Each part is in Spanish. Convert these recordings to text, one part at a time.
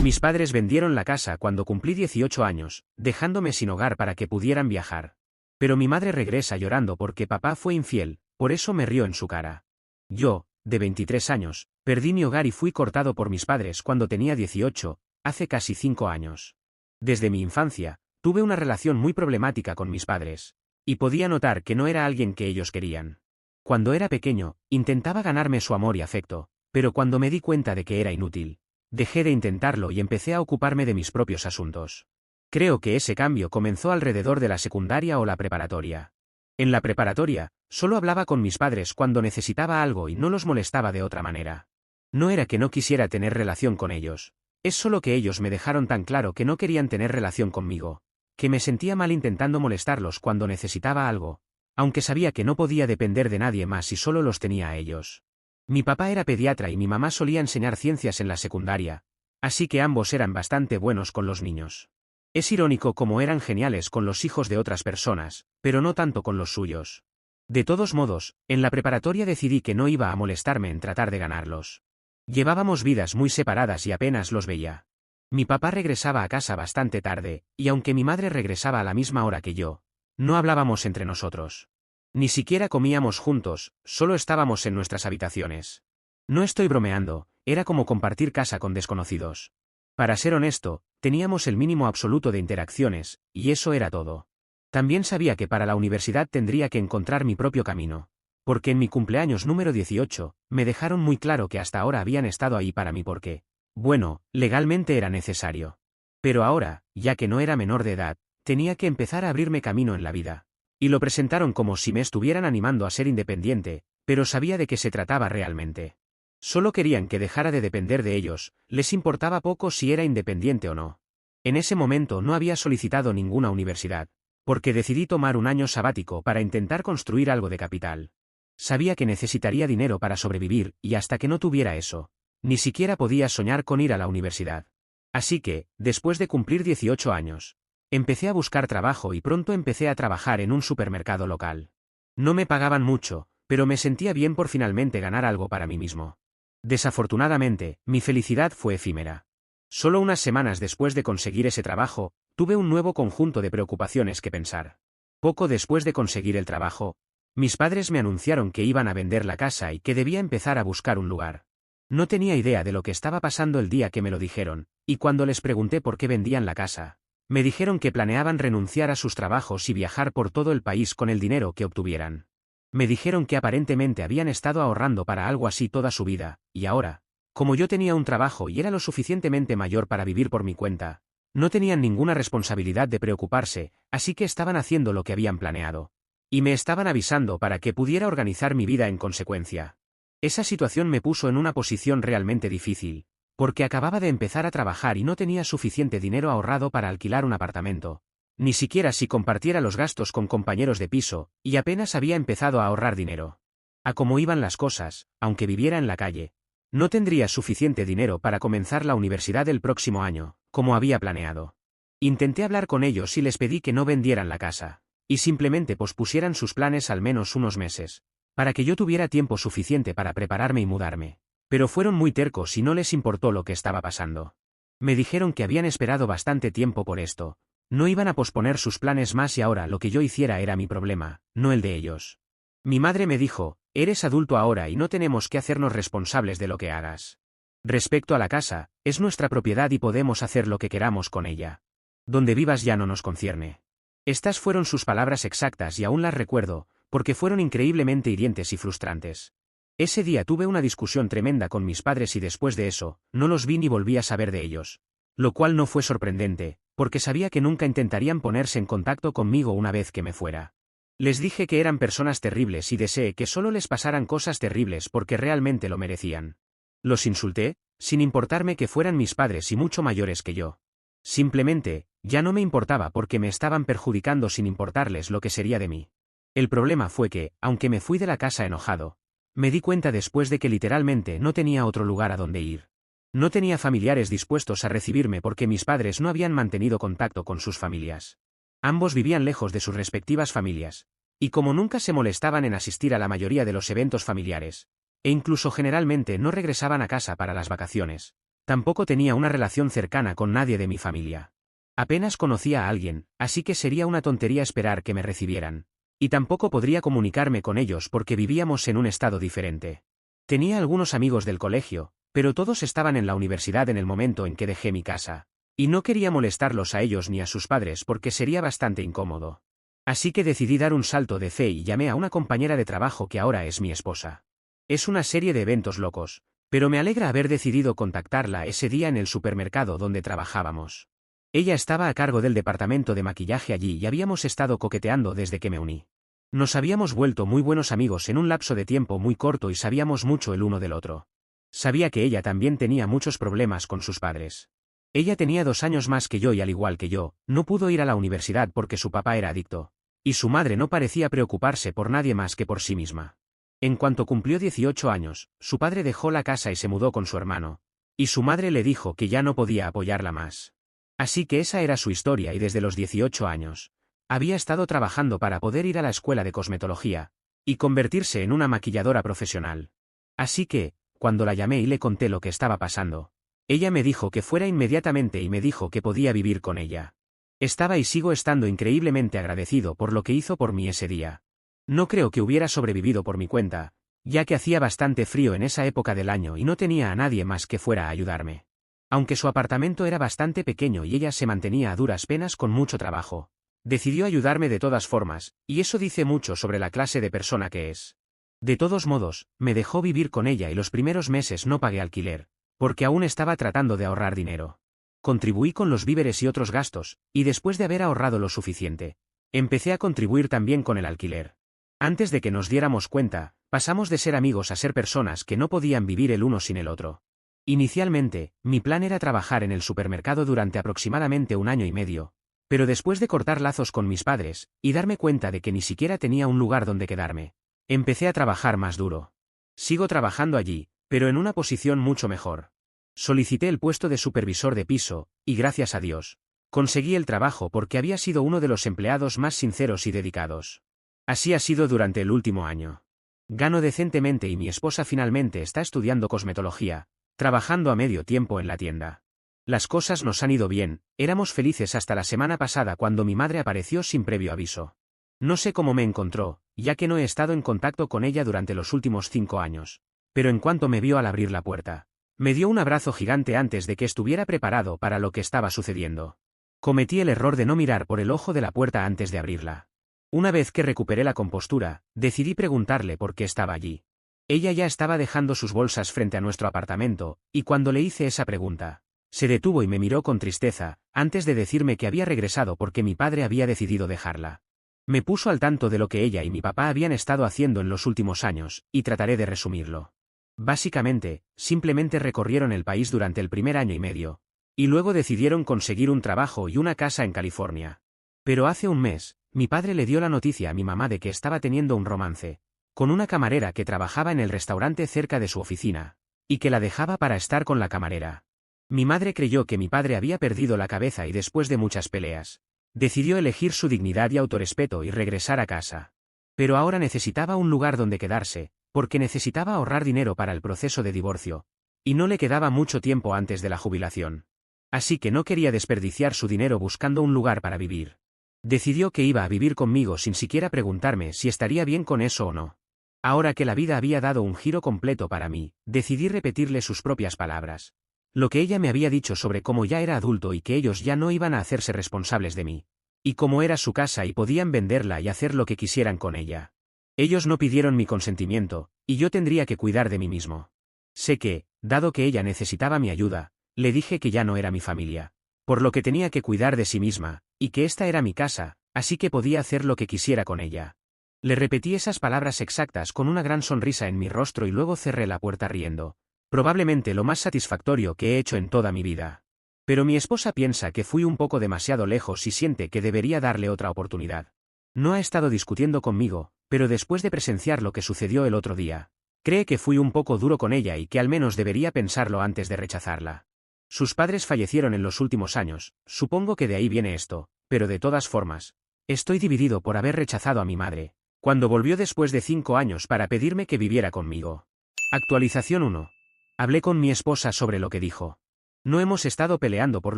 Mis padres vendieron la casa cuando cumplí 18 años, dejándome sin hogar para que pudieran viajar. Pero mi madre regresa llorando porque papá fue infiel, por eso me rió en su cara. Yo, de 23 años, perdí mi hogar y fui cortado por mis padres cuando tenía 18, hace casi 5 años. Desde mi infancia, tuve una relación muy problemática con mis padres. Y podía notar que no era alguien que ellos querían. Cuando era pequeño, intentaba ganarme su amor y afecto, pero cuando me di cuenta de que era inútil, dejé de intentarlo y empecé a ocuparme de mis propios asuntos. Creo que ese cambio comenzó alrededor de la secundaria o la preparatoria. En la preparatoria, solo hablaba con mis padres cuando necesitaba algo y no los molestaba de otra manera. No era que no quisiera tener relación con ellos. Es solo que ellos me dejaron tan claro que no querían tener relación conmigo, que me sentía mal intentando molestarlos cuando necesitaba algo, aunque sabía que no podía depender de nadie más si solo los tenía a ellos. Mi papá era pediatra y mi mamá solía enseñar ciencias en la secundaria, así que ambos eran bastante buenos con los niños. Es irónico cómo eran geniales con los hijos de otras personas, pero no tanto con los suyos. De todos modos, en la preparatoria decidí que no iba a molestarme en tratar de ganarlos. Llevábamos vidas muy separadas y apenas los veía. Mi papá regresaba a casa bastante tarde, y aunque mi madre regresaba a la misma hora que yo, no hablábamos entre nosotros. Ni siquiera comíamos juntos, solo estábamos en nuestras habitaciones. No estoy bromeando, era como compartir casa con desconocidos. Para ser honesto, teníamos el mínimo absoluto de interacciones, y eso era todo. También sabía que para la universidad tendría que encontrar mi propio camino, porque en mi cumpleaños número 18, me dejaron muy claro que hasta ahora habían estado ahí para mí porque, bueno, legalmente era necesario. Pero ahora, ya que no era menor de edad, tenía que empezar a abrirme camino en la vida. Y lo presentaron como si me estuvieran animando a ser independiente, pero sabía de qué se trataba realmente. Solo querían que dejara de depender de ellos, les importaba poco si era independiente o no. En ese momento no había solicitado ninguna universidad, porque decidí tomar un año sabático para intentar construir algo de capital. Sabía que necesitaría dinero para sobrevivir, y hasta que no tuviera eso, ni siquiera podía soñar con ir a la universidad. Así que, después de cumplir 18 años, empecé a buscar trabajo y pronto empecé a trabajar en un supermercado local. No me pagaban mucho, pero me sentía bien por finalmente ganar algo para mí mismo. Desafortunadamente, mi felicidad fue efímera. Solo unas semanas después de conseguir ese trabajo, tuve un nuevo conjunto de preocupaciones que pensar. Poco después de conseguir el trabajo, mis padres me anunciaron que iban a vender la casa y que debía empezar a buscar un lugar. No tenía idea de lo que estaba pasando el día que me lo dijeron, y cuando les pregunté por qué vendían la casa, me dijeron que planeaban renunciar a sus trabajos y viajar por todo el país con el dinero que obtuvieran. Me dijeron que aparentemente habían estado ahorrando para algo así toda su vida, y ahora, como yo tenía un trabajo y era lo suficientemente mayor para vivir por mi cuenta, no tenían ninguna responsabilidad de preocuparse, así que estaban haciendo lo que habían planeado. Y me estaban avisando para que pudiera organizar mi vida en consecuencia. Esa situación me puso en una posición realmente difícil, porque acababa de empezar a trabajar y no tenía suficiente dinero ahorrado para alquilar un apartamento. Ni siquiera si compartiera los gastos con compañeros de piso, y apenas había empezado a ahorrar dinero. A cómo iban las cosas, aunque viviera en la calle, no tendría suficiente dinero para comenzar la universidad el próximo año, como había planeado. Intenté hablar con ellos y les pedí que no vendieran la casa, y simplemente pospusieran sus planes al menos unos meses, para que yo tuviera tiempo suficiente para prepararme y mudarme. Pero fueron muy tercos y no les importó lo que estaba pasando. Me dijeron que habían esperado bastante tiempo por esto. No iban a posponer sus planes más y ahora lo que yo hiciera era mi problema, no el de ellos. Mi madre me dijo, eres adulto ahora y no tenemos que hacernos responsables de lo que hagas. Respecto a la casa, es nuestra propiedad y podemos hacer lo que queramos con ella. Donde vivas ya no nos concierne. Estas fueron sus palabras exactas y aún las recuerdo, porque fueron increíblemente hirientes y frustrantes. Ese día tuve una discusión tremenda con mis padres y después de eso, no los vi ni volví a saber de ellos. Lo cual no fue sorprendente, porque sabía que nunca intentarían ponerse en contacto conmigo una vez que me fuera. Les dije que eran personas terribles y deseé que solo les pasaran cosas terribles porque realmente lo merecían. Los insulté, sin importarme que fueran mis padres y mucho mayores que yo. Simplemente, ya no me importaba porque me estaban perjudicando sin importarles lo que sería de mí. El problema fue que, aunque me fui de la casa enojado, me di cuenta después de que literalmente no tenía otro lugar a donde ir. No tenía familiares dispuestos a recibirme porque mis padres no habían mantenido contacto con sus familias. Ambos vivían lejos de sus respectivas familias, y como nunca se molestaban en asistir a la mayoría de los eventos familiares, e incluso generalmente no regresaban a casa para las vacaciones, Tampoco tenía una relación cercana con nadie de mi familia. Apenas conocía a alguien, así que sería una tontería esperar que me recibieran. Y tampoco podría comunicarme con ellos porque vivíamos en un estado diferente. Tenía algunos amigos del colegio, pero todos estaban en la universidad en el momento en que dejé mi casa. Y no quería molestarlos a ellos ni a sus padres porque sería bastante incómodo. Así que decidí dar un salto de fe y llamé a una compañera de trabajo que ahora es mi esposa. Es una serie de eventos locos, pero me alegra haber decidido contactarla ese día en el supermercado donde trabajábamos. Ella estaba a cargo del departamento de maquillaje allí y habíamos estado coqueteando desde que me uní. Nos habíamos vuelto muy buenos amigos en un lapso de tiempo muy corto y sabíamos mucho el uno del otro. Sabía que ella también tenía muchos problemas con sus padres. Ella tenía 2 años más que yo y al igual que yo, no pudo ir a la universidad porque su papá era adicto. Y su madre no parecía preocuparse por nadie más que por sí misma. En cuanto cumplió 18 años, su padre dejó la casa y se mudó con su hermano. Y su madre le dijo que ya no podía apoyarla más. Así que esa era su historia y desde los 18 años, había estado trabajando para poder ir a la escuela de cosmetología y convertirse en una maquilladora profesional. Así que, cuando la llamé y le conté lo que estaba pasando, ella me dijo que fuera inmediatamente y me dijo que podía vivir con ella. Estaba y sigo estando increíblemente agradecido por lo que hizo por mí ese día. No creo que hubiera sobrevivido por mi cuenta, ya que hacía bastante frío en esa época del año y no tenía a nadie más que fuera a ayudarme. Aunque su apartamento era bastante pequeño y ella se mantenía a duras penas con mucho trabajo, decidió ayudarme de todas formas, y eso dice mucho sobre la clase de persona que es. De todos modos, me dejó vivir con ella y los primeros meses no pagué alquiler, porque aún estaba tratando de ahorrar dinero. Contribuí con los víveres y otros gastos, y después de haber ahorrado lo suficiente, empecé a contribuir también con el alquiler. Antes de que nos diéramos cuenta, pasamos de ser amigos a ser personas que no podían vivir el uno sin el otro. Inicialmente, mi plan era trabajar en el supermercado durante aproximadamente 1 año y medio, pero después de cortar lazos con mis padres, y darme cuenta de que ni siquiera tenía un lugar donde quedarme, empecé a trabajar más duro. Sigo trabajando allí, pero en una posición mucho mejor. Solicité el puesto de supervisor de piso, y gracias a Dios, conseguí el trabajo porque había sido uno de los empleados más sinceros y dedicados. Así ha sido durante el último año. Gano decentemente y mi esposa finalmente está estudiando cosmetología, trabajando a medio tiempo en la tienda. Las cosas nos han ido bien, éramos felices hasta la semana pasada cuando mi madre apareció sin previo aviso. No sé cómo me encontró, ya que no he estado en contacto con ella durante los últimos 5 años. Pero en cuanto me vio al abrir la puerta, me dio un abrazo gigante antes de que estuviera preparado para lo que estaba sucediendo. Cometí el error de no mirar por el ojo de la puerta antes de abrirla. Una vez que recuperé la compostura, decidí preguntarle por qué estaba allí. Ella ya estaba dejando sus bolsas frente a nuestro apartamento, y cuando le hice esa pregunta, se detuvo y me miró con tristeza, antes de decirme que había regresado porque mi padre había decidido dejarla. Me puso al tanto de lo que ella y mi papá habían estado haciendo en los últimos años, y trataré de resumirlo. Básicamente, simplemente recorrieron el país durante el primer año y medio, y luego decidieron conseguir un trabajo y una casa en California. Pero hace un mes, mi padre le dio la noticia a mi mamá de que estaba teniendo un romance con una camarera que trabajaba en el restaurante cerca de su oficina, y que la dejaba para estar con la camarera. Mi madre creyó que mi padre había perdido la cabeza y después de muchas peleas, decidió elegir su dignidad y autorrespeto y regresar a casa. Pero ahora necesitaba un lugar donde quedarse, porque necesitaba ahorrar dinero para el proceso de divorcio, y no le quedaba mucho tiempo antes de la jubilación. Así que no quería desperdiciar su dinero buscando un lugar para vivir. Decidió que iba a vivir conmigo sin siquiera preguntarme si estaría bien con eso o no. Ahora que la vida había dado un giro completo para mí, decidí repetirle sus propias palabras. Lo que ella me había dicho sobre cómo ya era adulto y que ellos ya no iban a hacerse responsables de mí. Y cómo era su casa y podían venderla y hacer lo que quisieran con ella. Ellos no pidieron mi consentimiento, y yo tendría que cuidar de mí mismo. Sé que, dado que ella necesitaba mi ayuda, le dije que ya no era mi familia, por lo que tenía que cuidar de sí misma, y que esta era mi casa, así que podía hacer lo que quisiera con ella. Le repetí esas palabras exactas con una gran sonrisa en mi rostro y luego cerré la puerta riendo. Probablemente lo más satisfactorio que he hecho en toda mi vida. Pero mi esposa piensa que fui un poco demasiado lejos y siente que debería darle otra oportunidad. No ha estado discutiendo conmigo, pero después de presenciar lo que sucedió el otro día, cree que fui un poco duro con ella y que al menos debería pensarlo antes de rechazarla. Sus padres fallecieron en los últimos años, supongo que de ahí viene esto, pero de todas formas, estoy dividido por haber rechazado a mi madre, cuando volvió después de 5 años para pedirme que viviera conmigo. Actualización 1. Hablé con mi esposa sobre lo que dijo. No hemos estado peleando por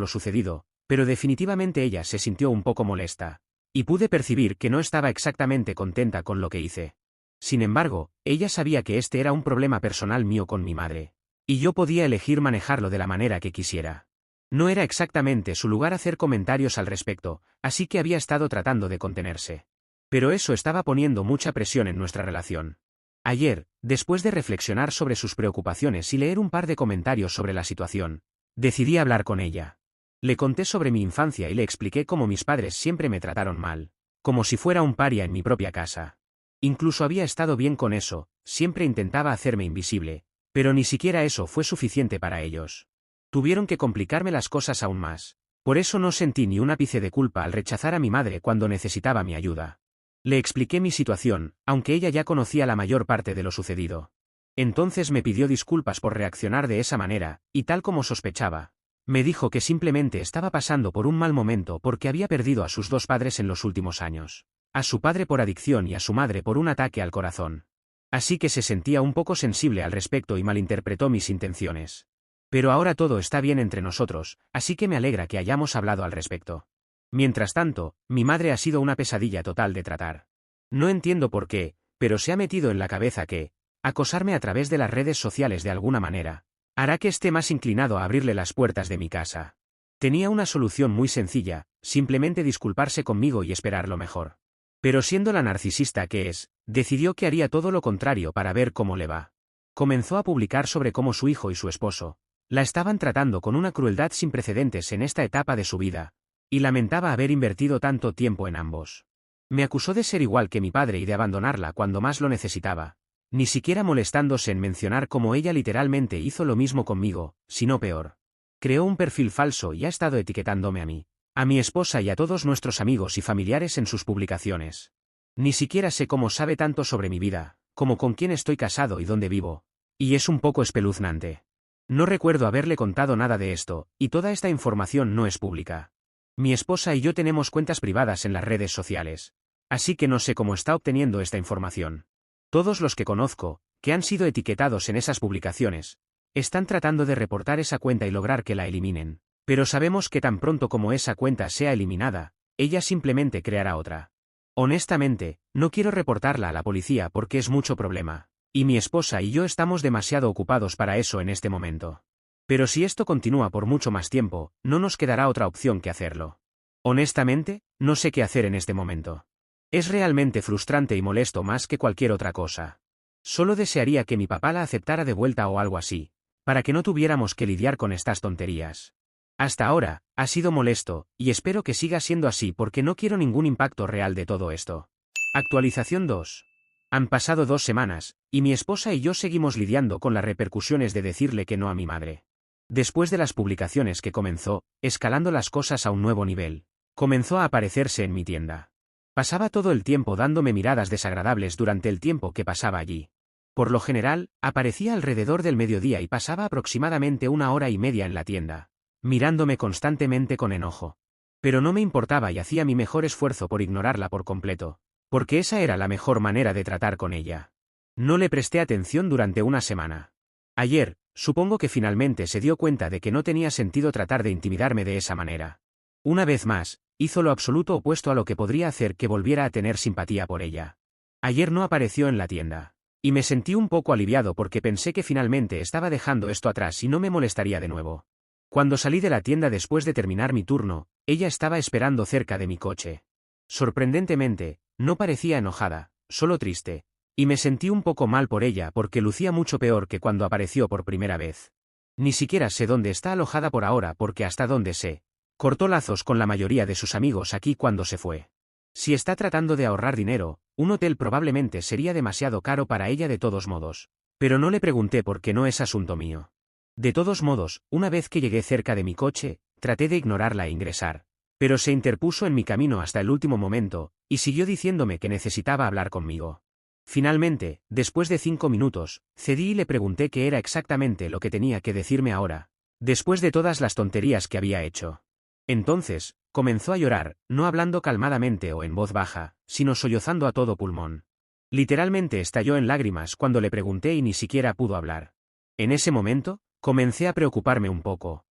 lo sucedido, pero definitivamente ella se sintió un poco molesta. Y pude percibir que no estaba exactamente contenta con lo que hice. Sin embargo, ella sabía que este era un problema personal mío con mi madre. Y yo podía elegir manejarlo de la manera que quisiera. No era exactamente su lugar hacer comentarios al respecto, así que había estado tratando de contenerse. Pero eso estaba poniendo mucha presión en nuestra relación. Ayer, después de reflexionar sobre sus preocupaciones y leer un par de comentarios sobre la situación, decidí hablar con ella. Le conté sobre mi infancia y le expliqué cómo mis padres siempre me trataron mal, como si fuera un paria en mi propia casa. Incluso había estado bien con eso, siempre intentaba hacerme invisible, pero ni siquiera eso fue suficiente para ellos. Tuvieron que complicarme las cosas aún más. Por eso no sentí ni un ápice de culpa al rechazar a mi madre cuando necesitaba mi ayuda. Le expliqué mi situación, aunque ella ya conocía la mayor parte de lo sucedido. Entonces me pidió disculpas por reaccionar de esa manera, y tal como sospechaba. Me dijo que simplemente estaba pasando por un mal momento porque había perdido a sus dos padres en los últimos años. A su padre por adicción y a su madre por un ataque al corazón. Así que se sentía un poco sensible al respecto y malinterpretó mis intenciones. Pero ahora todo está bien entre nosotros, así que me alegra que hayamos hablado al respecto. Mientras tanto, mi madre ha sido una pesadilla total de tratar. No entiendo por qué, pero se ha metido en la cabeza que, acosarme a través de las redes sociales de alguna manera, hará que esté más inclinado a abrirle las puertas de mi casa. Tenía una solución muy sencilla, simplemente disculparse conmigo y esperar lo mejor. Pero siendo la narcisista que es, decidió que haría todo lo contrario para ver cómo le va. Comenzó a publicar sobre cómo su hijo y su esposo la estaban tratando con una crueldad sin precedentes en esta etapa de su vida, y lamentaba haber invertido tanto tiempo en ambos. Me acusó de ser igual que mi padre y de abandonarla cuando más lo necesitaba, ni siquiera molestándose en mencionar cómo ella literalmente hizo lo mismo conmigo, si no peor. Creó un perfil falso y ha estado etiquetándome a mí, a mi esposa y a todos nuestros amigos y familiares en sus publicaciones. Ni siquiera sé cómo sabe tanto sobre mi vida, como con quién estoy casado y dónde vivo. Y es un poco espeluznante. No recuerdo haberle contado nada de esto, y toda esta información no es pública. Mi esposa y yo tenemos cuentas privadas en las redes sociales. Así que no sé cómo está obteniendo esta información. Todos los que conozco, que han sido etiquetados en esas publicaciones, están tratando de reportar esa cuenta y lograr que la eliminen. Pero sabemos que tan pronto como esa cuenta sea eliminada, ella simplemente creará otra. Honestamente, no quiero reportarla a la policía porque es mucho problema, y mi esposa y yo estamos demasiado ocupados para eso en este momento. Pero si esto continúa por mucho más tiempo, no nos quedará otra opción que hacerlo. Honestamente, no sé qué hacer en este momento. Es realmente frustrante y molesto más que cualquier otra cosa. Solo desearía que mi papá la aceptara de vuelta o algo así, para que no tuviéramos que lidiar con estas tonterías. Hasta ahora, ha sido molesto, y espero que siga siendo así porque no quiero ningún impacto real de todo esto. Actualización 2. Han pasado 2 semanas, y mi esposa y yo seguimos lidiando con las repercusiones de decirle que no a mi madre. Después de las publicaciones que comenzó, escalando las cosas a un nuevo nivel, comenzó a aparecerse en mi tienda. Pasaba todo el tiempo dándome miradas desagradables durante el tiempo que pasaba allí. Por lo general, aparecía alrededor del mediodía y pasaba aproximadamente 1 hora y media en la tienda, mirándome constantemente con enojo. Pero no me importaba y hacía mi mejor esfuerzo por ignorarla por completo, porque esa era la mejor manera de tratar con ella. No le presté atención durante una semana. Ayer, supongo que finalmente se dio cuenta de que no tenía sentido tratar de intimidarme de esa manera. Una vez más, hizo lo absoluto opuesto a lo que podría hacer que volviera a tener simpatía por ella. Ayer no apareció en la tienda, y me sentí un poco aliviado porque pensé que finalmente estaba dejando esto atrás y no me molestaría de nuevo. Cuando salí de la tienda después de terminar mi turno, ella estaba esperando cerca de mi coche. Sorprendentemente, no parecía enojada, solo triste, y me sentí un poco mal por ella porque lucía mucho peor que cuando apareció por primera vez. Ni siquiera sé dónde está alojada por ahora porque hasta donde sé, cortó lazos con la mayoría de sus amigos aquí cuando se fue. Si está tratando de ahorrar dinero, un hotel probablemente sería demasiado caro para ella de todos modos. Pero no le pregunté porque no es asunto mío. De todos modos, una vez que llegué cerca de mi coche, traté de ignorarla e ingresar. Pero se interpuso en mi camino hasta el último momento, y siguió diciéndome que necesitaba hablar conmigo. Finalmente, después de 5 minutos, cedí y le pregunté qué era exactamente lo que tenía que decirme ahora, después de todas las tonterías que había hecho. Entonces, comenzó a llorar, no hablando calmadamente o en voz baja, sino sollozando a todo pulmón. Literalmente estalló en lágrimas cuando le pregunté y ni siquiera pudo hablar. En ese momento, comencé a preocuparme un poco.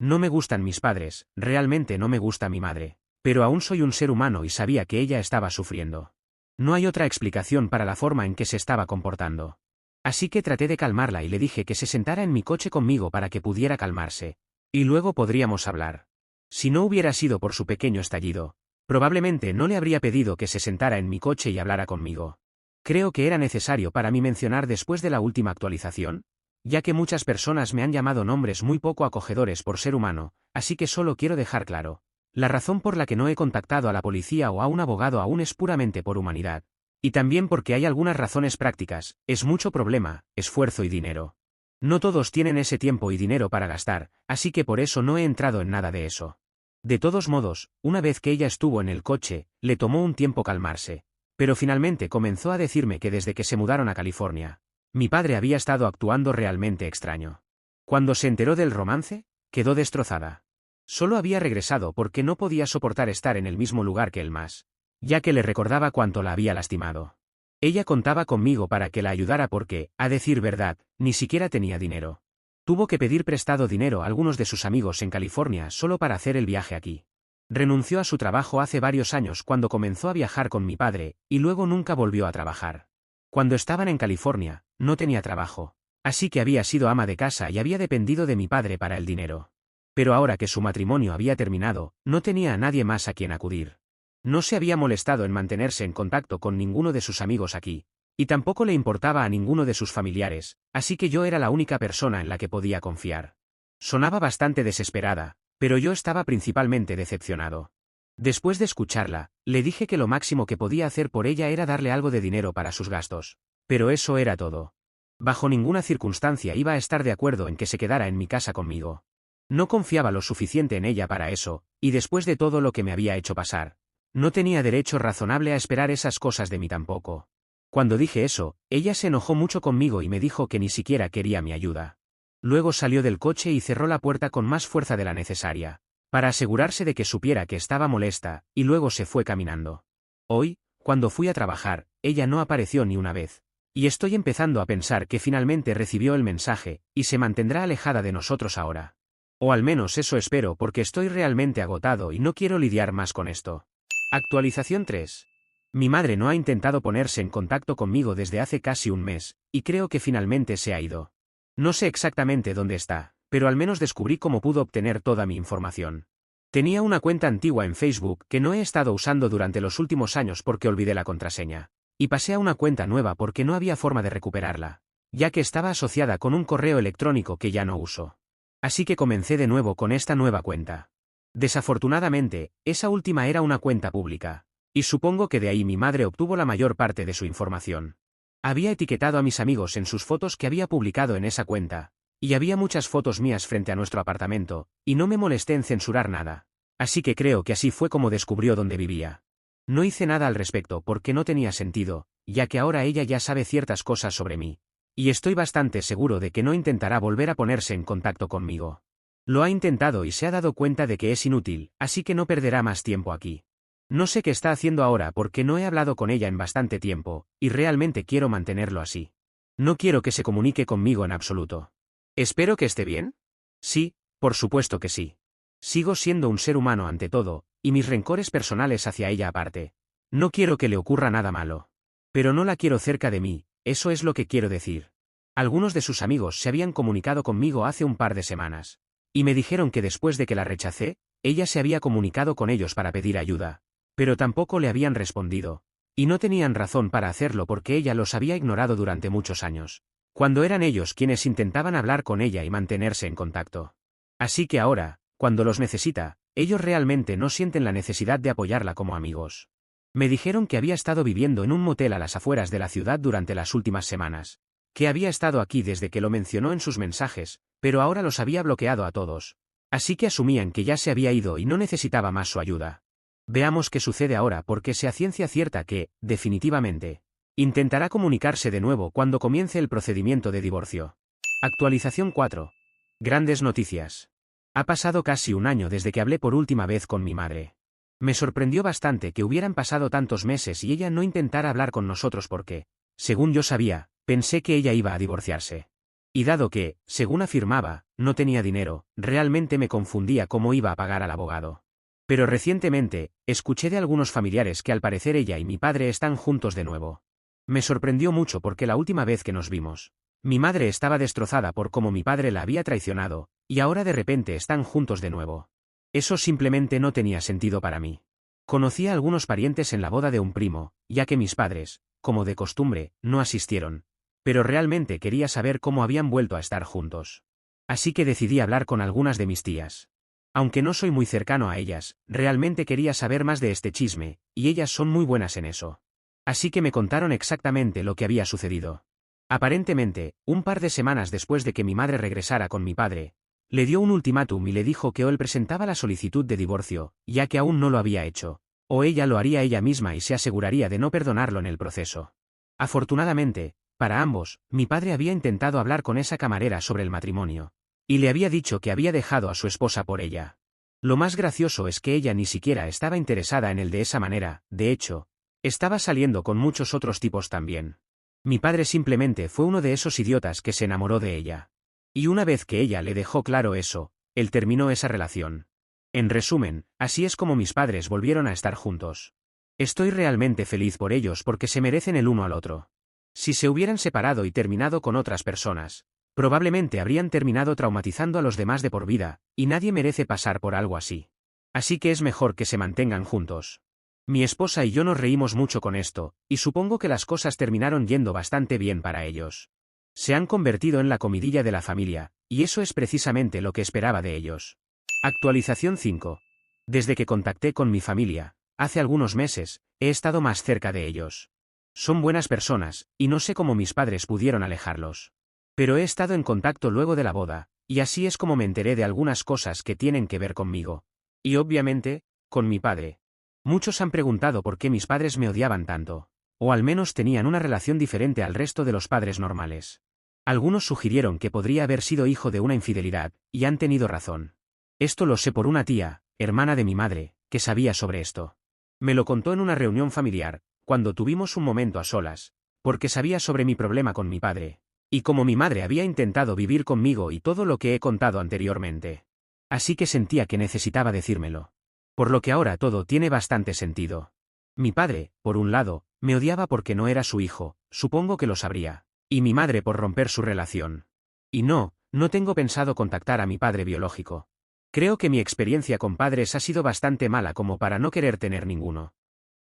No me gustan mis padres, realmente no me gusta mi madre. Pero aún soy un ser humano y sabía que ella estaba sufriendo. No hay otra explicación para la forma en que se estaba comportando. Así que traté de calmarla y le dije que se sentara en mi coche conmigo para que pudiera calmarse. Y luego podríamos hablar. Si no hubiera sido por su pequeño estallido, probablemente no le habría pedido que se sentara en mi coche y hablara conmigo. Creo que era necesario para mí mencionar después de la última actualización, ya que muchas personas me han llamado nombres muy poco acogedores por ser humano, así que solo quiero dejar claro. La razón por la que no he contactado a la policía o a un abogado aún es puramente por humanidad. Y también porque hay algunas razones prácticas, es mucho problema, esfuerzo y dinero. No todos tienen ese tiempo y dinero para gastar, así que por eso no he entrado en nada de eso. De todos modos, una vez que ella estuvo en el coche, le tomó un tiempo calmarse. Pero finalmente comenzó a decirme que desde que se mudaron a California, mi padre había estado actuando realmente extraño. Cuando se enteró del romance, quedó destrozada. Solo había regresado porque no podía soportar estar en el mismo lugar que él más, ya que le recordaba cuánto la había lastimado. Ella contaba conmigo para que la ayudara porque, a decir verdad, ni siquiera tenía dinero. Tuvo que pedir prestado dinero a algunos de sus amigos en California solo para hacer el viaje aquí. Renunció a su trabajo hace varios años cuando comenzó a viajar con mi padre, y luego nunca volvió a trabajar. Cuando estaban en California, no tenía trabajo, así que había sido ama de casa y había dependido de mi padre para el dinero. Pero ahora que su matrimonio había terminado, no tenía a nadie más a quien acudir. No se había molestado en mantenerse en contacto con ninguno de sus amigos aquí, y tampoco le importaba a ninguno de sus familiares, así que yo era la única persona en la que podía confiar. Sonaba bastante desesperada, pero yo estaba principalmente decepcionado. Después de escucharla, le dije que lo máximo que podía hacer por ella era darle algo de dinero para sus gastos. Pero eso era todo. Bajo ninguna circunstancia iba a estar de acuerdo en que se quedara en mi casa conmigo. No confiaba lo suficiente en ella para eso, y después de todo lo que me había hecho pasar, no tenía derecho razonable a esperar esas cosas de mí tampoco. Cuando dije eso, ella se enojó mucho conmigo y me dijo que ni siquiera quería mi ayuda. Luego salió del coche y cerró la puerta con más fuerza de la necesaria, para asegurarse de que supiera que estaba molesta, y luego se fue caminando. Hoy, cuando fui a trabajar, ella no apareció ni una vez. Y estoy empezando a pensar que finalmente recibió el mensaje, y se mantendrá alejada de nosotros ahora. O al menos eso espero porque estoy realmente agotado y no quiero lidiar más con esto. Actualización 3. Mi madre no ha intentado ponerse en contacto conmigo desde hace casi un mes, y creo que finalmente se ha ido. No sé exactamente dónde está, pero al menos descubrí cómo pudo obtener toda mi información. Tenía una cuenta antigua en Facebook que no he estado usando durante los últimos años porque olvidé la contraseña, y pasé a una cuenta nueva porque no había forma de recuperarla, ya que estaba asociada con un correo electrónico que ya no uso. Así que comencé de nuevo con esta nueva cuenta. Desafortunadamente, esa última era una cuenta pública, y supongo que de ahí mi madre obtuvo la mayor parte de su información. Había etiquetado a mis amigos en sus fotos que había publicado en esa cuenta, y había muchas fotos mías frente a nuestro apartamento, y no me molesté en censurar nada. Así que creo que así fue como descubrió dónde vivía. No hice nada al respecto porque no tenía sentido, ya que ahora ella ya sabe ciertas cosas sobre mí. Y estoy bastante seguro de que no intentará volver a ponerse en contacto conmigo. Lo ha intentado y se ha dado cuenta de que es inútil, así que no perderá más tiempo aquí. No sé qué está haciendo ahora porque no he hablado con ella en bastante tiempo, y realmente quiero mantenerlo así. No quiero que se comunique conmigo en absoluto. ¿Espero que esté bien? Sí, por supuesto que sí. Sigo siendo un ser humano ante todo, y mis rencores personales hacia ella aparte. No quiero que le ocurra nada malo. Pero no la quiero cerca de mí, eso es lo que quiero decir. Algunos de sus amigos se habían comunicado conmigo hace un par de semanas. Y me dijeron que después de que la rechacé, ella se había comunicado con ellos para pedir ayuda. Pero tampoco le habían respondido. Y no tenían razón para hacerlo porque ella los había ignorado durante muchos años. Cuando eran ellos quienes intentaban hablar con ella y mantenerse en contacto. Así que ahora, cuando los necesita, ellos realmente no sienten la necesidad de apoyarla como amigos. Me dijeron que había estado viviendo en un motel a las afueras de la ciudad durante las últimas semanas. Que había estado aquí desde que lo mencionó en sus mensajes, pero ahora los había bloqueado a todos. Así que asumían que ya se había ido y no necesitaba más su ayuda. Veamos qué sucede ahora porque sé a ciencia cierta que, definitivamente, intentará comunicarse de nuevo cuando comience el procedimiento de divorcio. Actualización 4. Grandes noticias. Ha pasado casi un año desde que hablé por última vez con mi madre. Me sorprendió bastante que hubieran pasado tantos meses y ella no intentara hablar con nosotros porque, según yo sabía, pensé que ella iba a divorciarse. Y dado que, según afirmaba, no tenía dinero, realmente me confundía cómo iba a pagar al abogado. Pero recientemente, escuché de algunos familiares que al parecer ella y mi padre están juntos de nuevo. Me sorprendió mucho porque la última vez que nos vimos, mi madre estaba destrozada por cómo mi padre la había traicionado, y ahora de repente están juntos de nuevo. Eso simplemente no tenía sentido para mí. Conocí a algunos parientes en la boda de un primo, ya que mis padres, como de costumbre, no asistieron. Pero realmente quería saber cómo habían vuelto a estar juntos. Así que decidí hablar con algunas de mis tías. Aunque no soy muy cercano a ellas, realmente quería saber más de este chisme, y ellas son muy buenas en eso. Así que me contaron exactamente lo que había sucedido. Aparentemente, un par de semanas después de que mi madre regresara con mi padre, le dio un ultimátum y le dijo que o él presentaba la solicitud de divorcio, ya que aún no lo había hecho, o ella lo haría ella misma y se aseguraría de no perdonarlo en el proceso. Afortunadamente, para ambos, mi padre había intentado hablar con esa camarera sobre el matrimonio, y le había dicho que había dejado a su esposa por ella. Lo más gracioso es que ella ni siquiera estaba interesada en él de esa manera, de hecho, estaba saliendo con muchos otros tipos también. Mi padre simplemente fue uno de esos idiotas que se enamoró de ella. Y una vez que ella le dejó claro eso, él terminó esa relación. En resumen, así es como mis padres volvieron a estar juntos. Estoy realmente feliz por ellos porque se merecen el uno al otro. Si se hubieran separado y terminado con otras personas, probablemente habrían terminado traumatizando a los demás de por vida, y nadie merece pasar por algo así. Así que es mejor que se mantengan juntos. Mi esposa y yo nos reímos mucho con esto, y supongo que las cosas terminaron yendo bastante bien para ellos. Se han convertido en la comidilla de la familia, y eso es precisamente lo que esperaba de ellos. Actualización 5. Desde que contacté con mi familia, hace algunos meses, he estado más cerca de ellos. Son buenas personas, y no sé cómo mis padres pudieron alejarlos. Pero he estado en contacto luego de la boda, y así es como me enteré de algunas cosas que tienen que ver conmigo. Y obviamente, con mi padre. Muchos han preguntado por qué mis padres me odiaban tanto, o al menos tenían una relación diferente al resto de los padres normales. Algunos sugirieron que podría haber sido hijo de una infidelidad, y han tenido razón. Esto lo sé por una tía, hermana de mi madre, que sabía sobre esto. Me lo contó en una reunión familiar, cuando tuvimos un momento a solas, porque sabía sobre mi problema con mi padre, y como mi madre había intentado vivir conmigo y todo lo que he contado anteriormente. Así que sentía que necesitaba decírmelo. Por lo que ahora todo tiene bastante sentido. Mi padre, por un lado, me odiaba porque no era su hijo, supongo que lo sabría, y mi madre por romper su relación. Y no tengo pensado contactar a mi padre biológico. Creo que mi experiencia con padres ha sido bastante mala como para no querer tener ninguno.